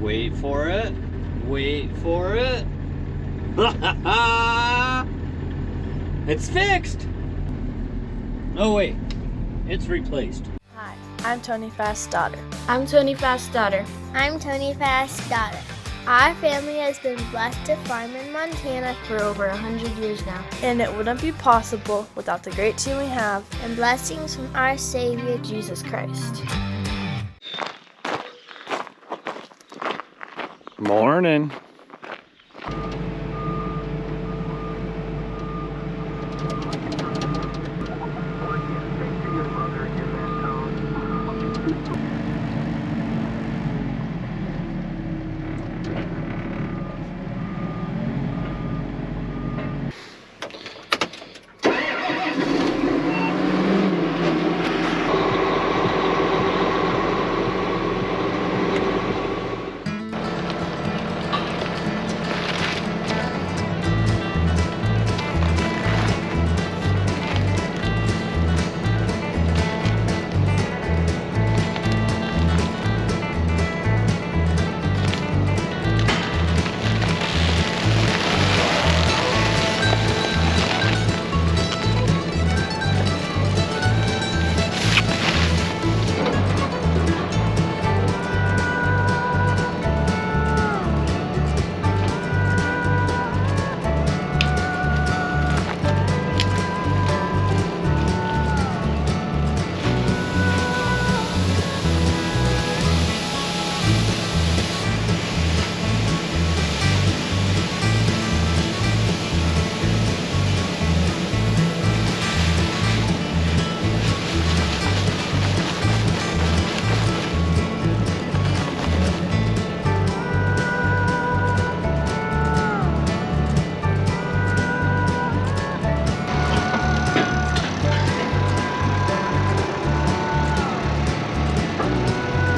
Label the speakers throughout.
Speaker 1: Wait for it. Wait for it. It's fixed. Oh wait, it's replaced.
Speaker 2: Hi, I'm Tony Fast's daughter.
Speaker 3: I'm Tony Fast's daughter.
Speaker 4: I'm Tony Fast's daughter. Our family has been blessed to farm in Montana
Speaker 3: For over 100 years now.
Speaker 2: And it wouldn't be possible without the great team we have
Speaker 4: and blessings from our Savior,
Speaker 2: Jesus Christ.
Speaker 1: Morning.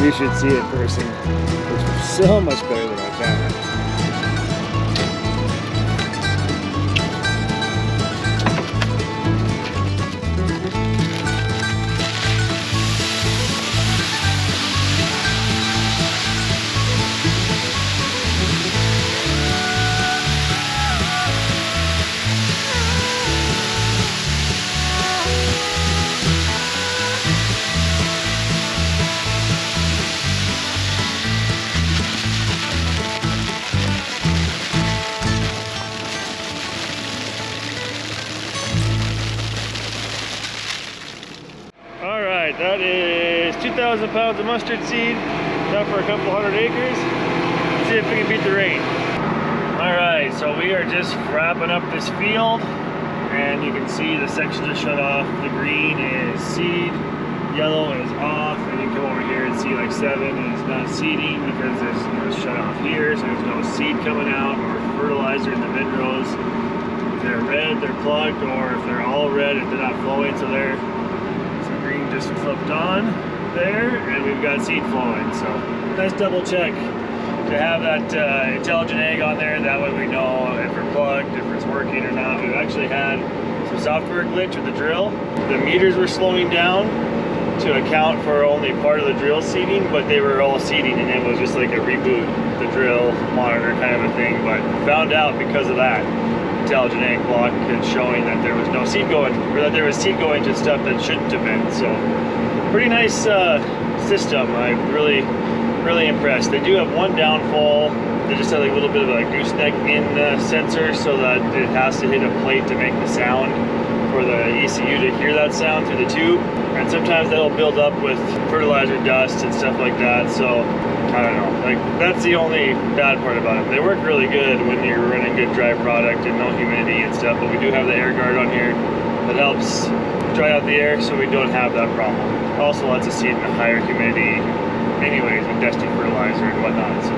Speaker 1: You should see it in person. It's so much better than my camera. That is 2,000 pounds of mustard seed, enough for a couple 100 acres. Let's see if we can beat the rain. Alright, so we are just wrapping up this field, and you can see the sections are shut off. The green is seed, yellow is off, and you come over here and see like 7 is not seeding because it's shut off here, so there's no seed coming out or fertilizer in the mid rows. If they're red, they're plugged, or if they're all red, if they're not flowing, so they're just flipped on there, and we've got seed flowing. So nice double check to have that intelligent egg on there. That way we know if we're plugged, if it's working or not. We've actually had some software glitch with the drill. The meters were slowing down to account for only part of the drill seeding, but they were all seeding, and it was just like a reboot the drill monitor kind of a thing. But found out because of that intelligent egg block and showing that there was no seed going, or that there was seed going to stuff that shouldn't have been. So pretty nice system. I'm really impressed. They do have one downfall. They just have like a little bit of a gooseneck in the sensor, so that it has to hit a plate to make the sound for the ECU to hear that sound through the tube. And sometimes that'll build up with fertilizer dust and stuff like that. So I don't know, like that's the only bad part about it. They work really good when you're running good dry product and no humidity and stuff, but we do have the air guard on here that helps dry out the air so we don't have that problem. It also lets us seed in the higher humidity anyways with dusty fertilizer and whatnot. So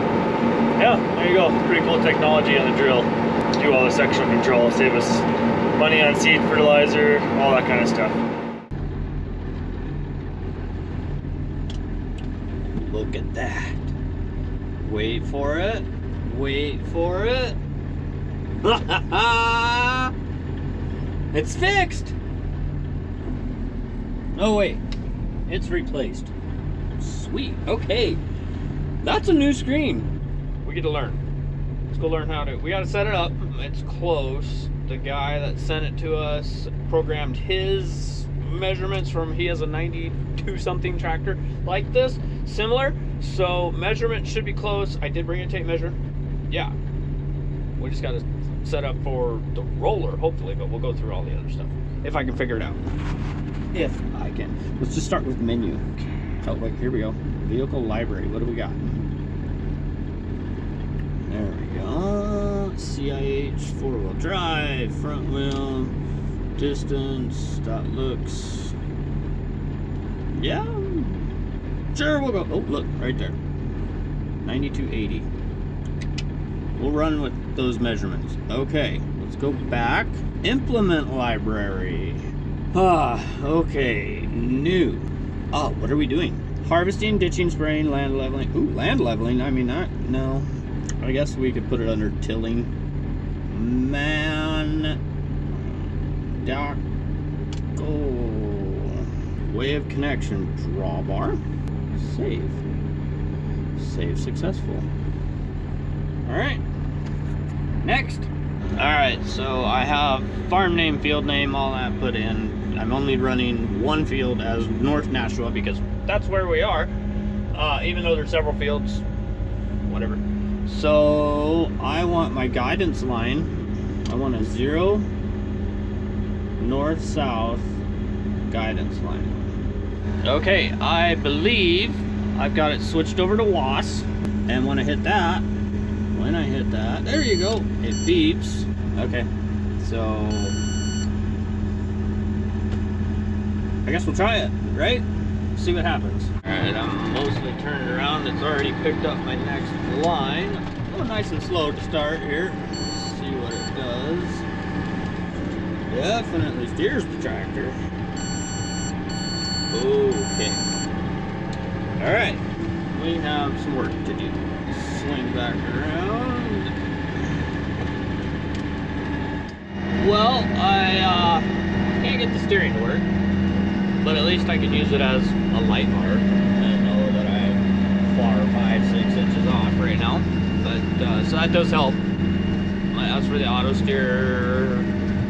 Speaker 1: yeah, there you go. Pretty cool technology on the drill. Do all the sectional control, save us money on seed, fertilizer, all that kind of stuff. Look at that. Wait for it. Wait for it. It's fixed. Oh wait, it's replaced. Sweet. Okay, that's a new screen.
Speaker 5: We get to learn. Let's go learn how to. We got to set it up. It's close. The guy that sent it to us programmed his measurements from. He has a 92 something tractor like this, similar. So measurement should be close. I did bring a tape measure. Yeah. We just got to set up for the roller, hopefully, but we'll go through all the other stuff if I can figure it out. If I can. Let's just start with menu. Oh wait, here we go. Vehicle library. What do we got? There we go. CIH, four-wheel drive, front wheel, distance, that looks. Yeah. Sure, we'll go. Oh, look, right there. 9280. We'll run with those measurements. Okay, let's go back. Implement library. Okay, new. Oh, what are we doing? Harvesting, ditching, spraying, land leveling. Ooh, land leveling. I mean, no. I guess we could put it under tilling. Man. Dock. Oh. Way of connection. Drawbar. Save. Save successful. Alright. Next. Alright, so I have farm name, field name, all that put in. I'm only running one field as North Nashua because that's where we are. Even though there's several fields. Whatever. So I want my guidance line. I want a 0 north-south guidance line. Okay, I believe I've got it switched over to WAS. And when I hit that, there you go, it beeps. Okay, so I guess we'll try it, right? See what happens. Alright, I'm mostly turned around. It's already picked up my next line. Oh, nice and slow to start here. Let's see what it does. Definitely steers the tractor. Okay. Alright, we have some work to do. Swing back around. Well, I can't get the steering to work. But at least I can use it as a light bar. I know that I'm 4 or 5, 6 inches off right now. But, so that does help. As for the auto steer,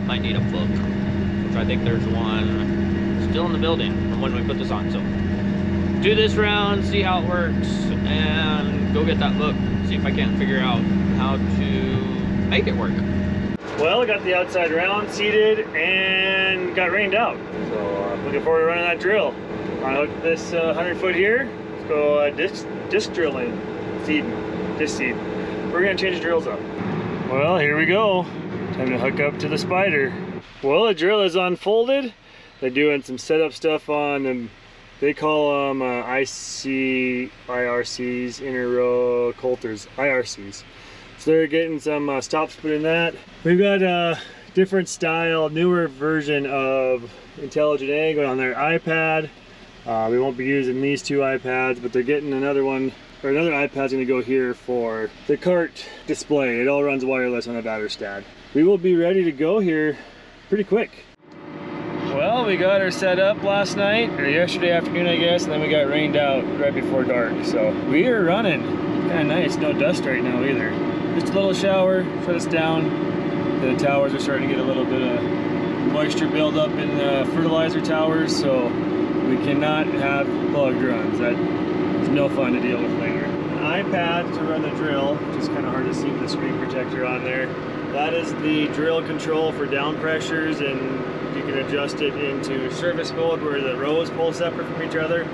Speaker 5: might need a plug. Which I think there's one still in the building from when we put this on. So, do this round, see how it works, and go get that book. See if I can't figure out how to make it work.
Speaker 1: Well, got the outside round seated and got rained out. So looking forward to running that drill. I hooked this 100-foot here. Let's go disc drilling, disc seed. We're gonna change the drills up. Well, here we go. Time to hook up to the Spyder. Well, the drill is unfolded. They're doing some setup stuff on them. They call them IRCs, inner row coulters, IRCs. So they're getting some stops put in that. We've got a different style, newer version of Intelligent Ag on their iPad. We won't be using these 2 iPads, but they're getting another one, or another iPad's gonna go here for the KHart display. It all runs wireless on the Vaderstad. We will be ready to go here pretty quick. Well, we got her set up last night, or yesterday afternoon, I guess, and then we got rained out right before dark. So we are running. Kind of nice, no dust right now either. Just a little shower, shut us down. The towers are starting to get a little bit of moisture buildup in the fertilizer towers, so we cannot have plugged runs. That is no fun to deal with later. An iPad to run the drill, which is kind of hard to see with the screen protector on there. That is the drill control for down pressures, and you can adjust it into service mode where the rows pull separate from each other,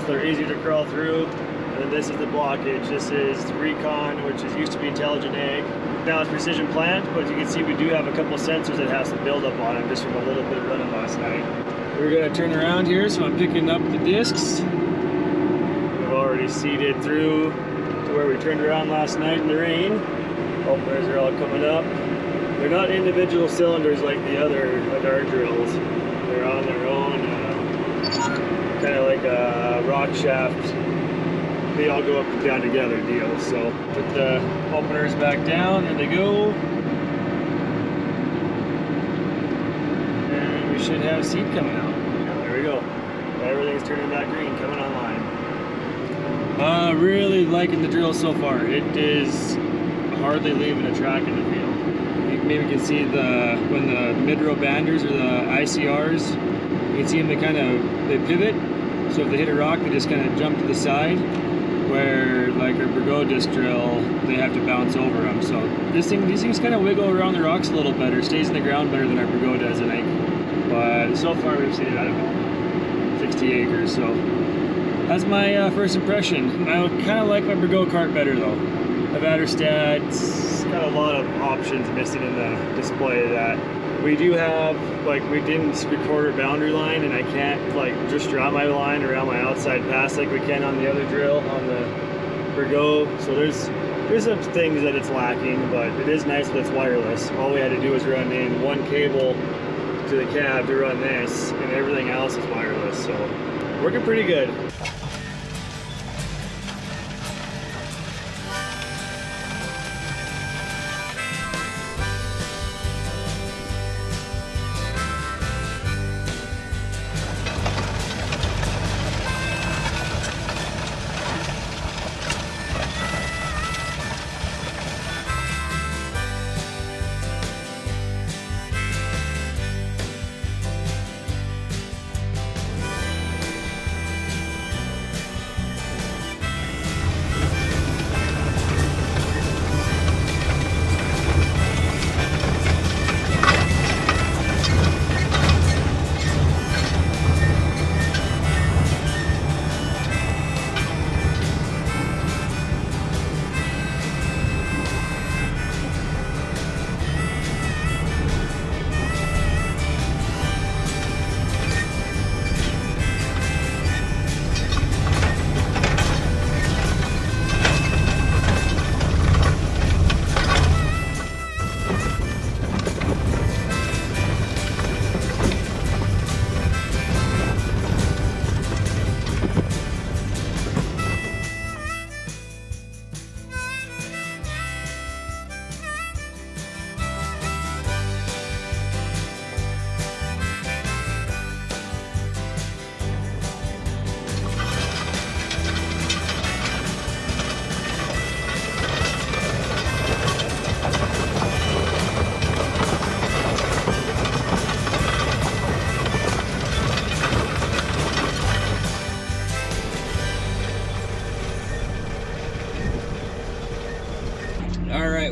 Speaker 1: so they're easy to crawl through. And this is the blockage. This is Recon, which is used to be Intelligent Ag. Now it's Precision Plant, but you can see we do have a couple sensors that have some buildup on them just from a little bit of running last night. We're gonna turn around here, so I'm picking up the discs. We've already seeded through to where we turned around last night in the rain. Openers are all coming up. They're not individual cylinders like the other our drills. They're on their own, kind of like a rock shaft. They all go up and down together deal. So put the openers back down and they go. And we should have seed coming out. Yeah, there we go. Everything's turning back green, coming online. Really liking the drill so far. It is hardly leaving a track in the field. You maybe can see when the mid-row banders or the ICRs, you can see them, they pivot. So if they hit a rock, they just kind of jump to the side, where like our Bergot disc drill, they have to bounce over them. So these things kind of wiggle around the rocks a little better, stays in the ground better than our Bergot does, I think. But so far we've seen it, I don't know, 60 acres, so that's my first impression. I kind of like my Bergot cart better though. The Vaderstad's got a lot of options missing in the display of that. We do have, like, we didn't record our boundary line, and I can't like just draw my line around my outside pass like we can on the other drill on the Bergot. So there's some things that it's lacking, but it is nice that it's wireless. All we had to do was run in one cable to the cab to run this, and everything else is wireless. So working pretty good.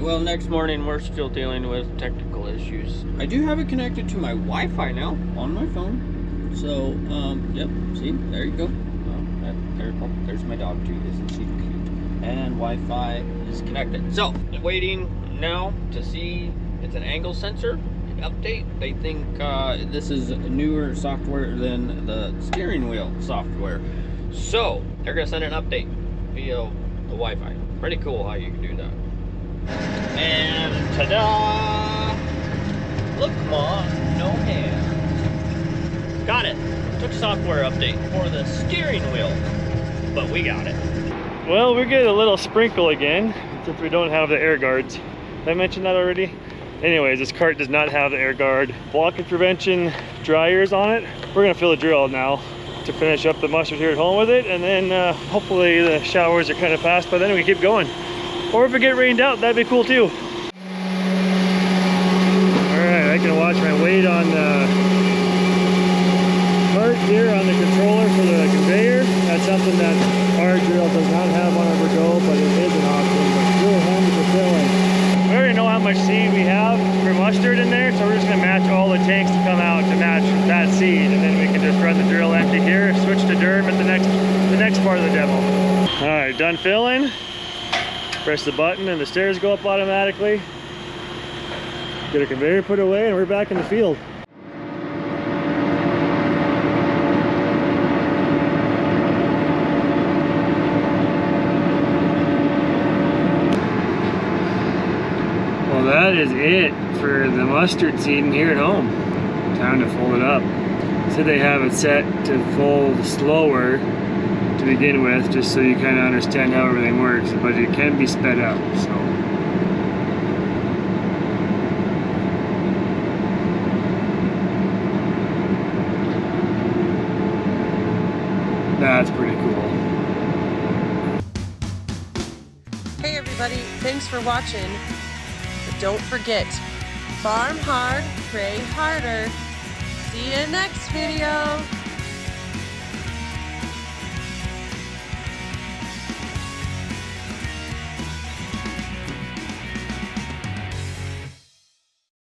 Speaker 5: Well, next morning we're still dealing with technical issues. I do have it connected to my Wi-Fi now on my phone. So, yep, see, there you go. There's my dog too, isn't she cute? And Wi-Fi is connected. So, waiting now to see, it's an angle sensor update. They think this is newer software than the steering wheel software. So, they're gonna send an update via the Wi-Fi. Pretty cool how you can do that. And ta-da! Look, Mom, no hand. Got it. Took software update for the steering wheel, but we got it.
Speaker 1: Well, we get a little sprinkle again since we don't have the air guards. Did I mention that already? Anyways, this cart does not have the air guard blockage prevention dryers on it. We're gonna fill the drill now to finish up the mustard here at home with it, and then hopefully the showers are kind of fast by then and we keep going. Or if it get rained out, that'd be cool too. All right, I can watch my weight on the cart here on the controller for the conveyor. That's something that our drill does not have on our Bergot, but it is an option. But it's really handy for filling. We already know how much seed we have for mustard in there, so we're just gonna match all the tanks to come out to match that seed, and then we can just run the drill empty here, switch to derm at the next part of the demo. All right, done filling. Press the button and the stairs go up automatically. Get a conveyor put away and we're back in the field. Well, that is it for the mustard seeding here at home. Time to fold it up. So they have it set to fold slower to begin with, just so you kind of understand how everything works, but it can be sped up, so. That's pretty cool.
Speaker 6: everybody. Thanks for watching. But don't forget, farm hard, pray harder. See you next video.